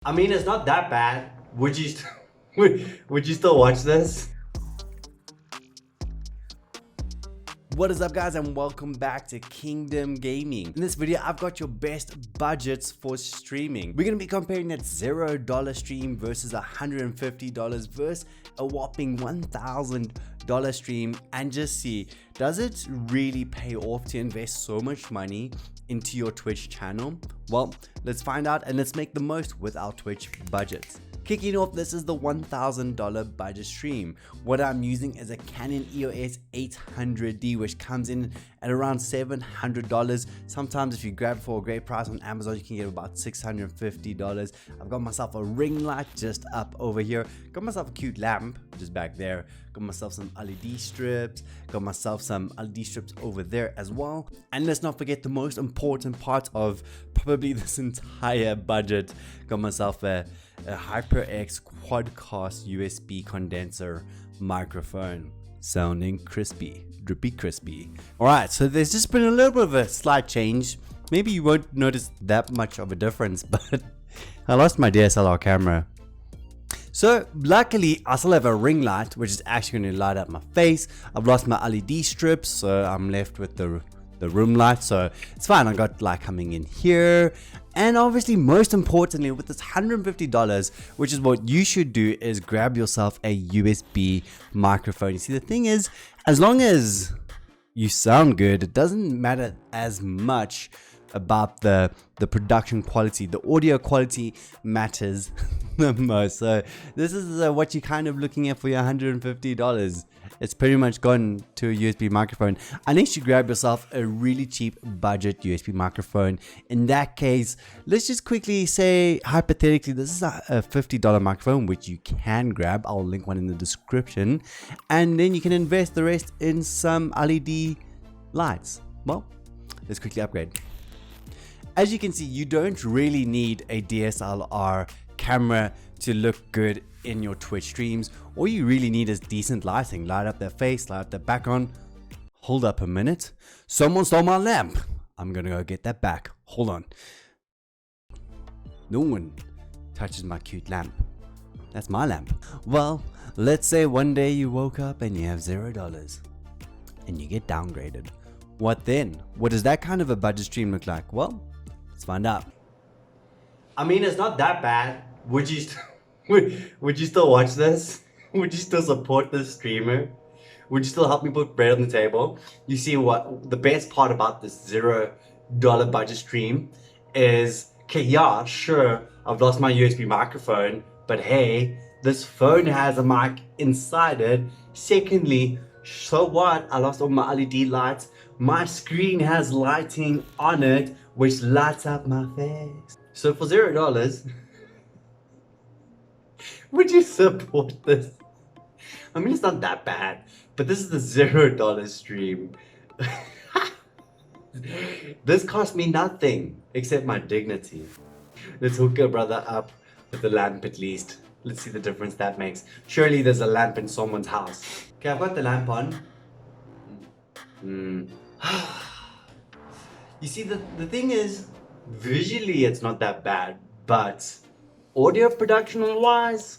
I mean, it's not that bad. Would you would you still watch this? What is up, guys, and welcome back to Kingdom Gaming. In this video, I've got your best budgets for streaming. We're going to be comparing that $0 stream versus $150 versus a whopping $1,000 stream and just see, does it really pay off to invest so much money into your Twitch channel? Well, let's find out and let's make the most with our Twitch budgets. Kicking off, this is the $1,000 budget stream. What I'm using is a Canon EOS 800D, which comes in at around $700. Sometimes if you grab it for a great price on Amazon, you can get about $650. I've got myself a ring light just up over here. Got myself a cute lamp just back there. Got myself some LED strips. Got myself some LED strips over there as well. And let's not forget the most important part of probably this entire budget. Got myself a HyperX Quadcast USB condenser microphone, sounding crispy, drippy crispy. Alright, so there's just been a little bit of a slight change. Maybe you won't notice that much of a difference, but I lost my DSLR camera. So luckily I still have a ring light, which is actually going to light up my face. I've lost my LED strips, so I'm left with the room light, so it's fine. I got light coming in here. And obviously, most importantly, with this $150, which is what you should do, is grab yourself a USB microphone. You see, the thing is, as long as you sound good, it doesn't matter as much about the production quality. The audio quality matters the most. So this is what you're kind of looking at for your $150. It's pretty much gone to a USB microphone, unless you grab yourself a really cheap budget USB microphone. In that case, let's just quickly say, hypothetically, this is a $50 microphone, which you can grab. I'll link one in the description. And then you can invest the rest in some LED lights. Well, let's quickly upgrade. As you can see, you don't really need a DSLR camera to look good in your Twitch streams. All you really need is decent lighting. Light up their face, light up their background. Hold up a minute. Someone stole my lamp. I'm gonna go get that back. Hold on. No one touches my cute lamp. That's my lamp. Well, let's say one day you woke up and you have $0 and you get downgraded. What then? What does that kind of a budget stream look like? Well, let's find out. I mean, it's not that bad. Would you still watch this? Would you still support this streamer? Would you still help me put bread on the table? You see, what the best part about this $0 budget stream is, okay, yeah, sure, I've lost my USB microphone, but hey, this phone has a mic inside it. Secondly, so what? I lost all my LED lights. My screen has lighting on it, which lights up my face. So for $0, would you support this? I mean, it's not that bad, but this is the $0 stream. This cost me nothing except my dignity. Let's hook a brother up with a lamp at least. Let's see the difference that makes. Surely there's a lamp in someone's house. Okay, I've got the lamp on. You see, the thing is, visually it's not that bad, but audio production wise,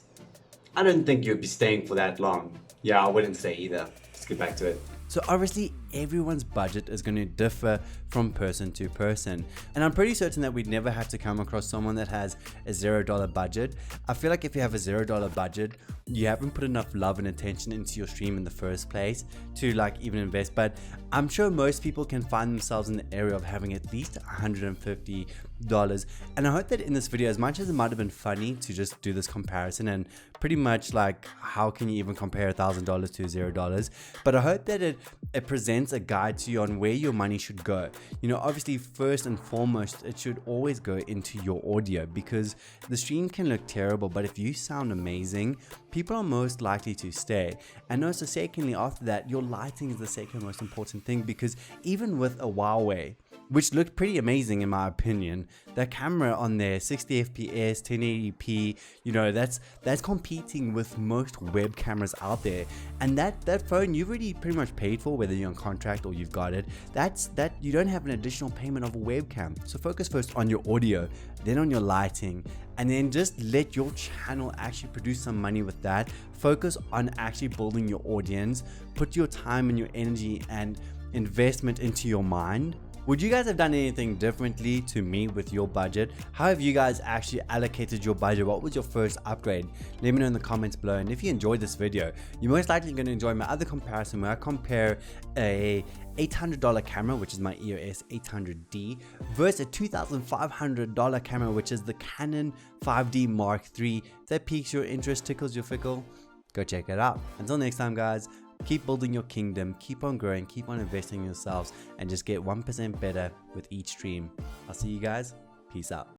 I don't think you'd be staying for that long. Yeah, I wouldn't stay either. Let's get back to it. So obviously everyone's budget is going to differ from person to person, and I'm pretty certain that we'd never have to come across someone that has a $0 budget. I feel like if you have a $0 budget, you haven't put enough love and attention into your stream in the first place to like even invest. But I'm sure most people can find themselves in the area of having at least $150. And I hope that in this video, as much as it might have been funny to just do this comparison and pretty much like how can you even compare $1,000 to $0, but I hope that it presents a guide to you on where your money should go. You know, obviously first and foremost, it should always go into your audio, because the stream can look terrible, but if you sound amazing, people are most likely to stay. And also secondly, after that, your lighting is the second most important thing, because even with a Huawei, which looked pretty amazing in my opinion, the camera on there, 60 FPS, 1080p, you know, that's competing with most web cameras out there. And that phone you've already pretty much paid for, whether you're on contract or you've got it. That you don't have an additional payment of a webcam. So focus first on your audio, then on your lighting, and then just let your channel actually produce some money with that. Focus on actually building your audience, put your time and your energy and investment into your mind. Would you guys have done anything differently to me with your budget? How have you guys actually allocated your budget? What was your first upgrade? Let me know in the comments below. And if you enjoyed this video, you're most likely going to enjoy my other comparison where I compare a $800 camera, which is my EOS 800D, versus a $2,500 camera, which is the Canon 5D Mark III. If that piques your interest, tickles your fickle, go check it out. Until next time, guys, keep building your kingdom, keep on growing, keep on investing in yourselves, and just get 1% better with each stream. I'll see you guys. Peace out.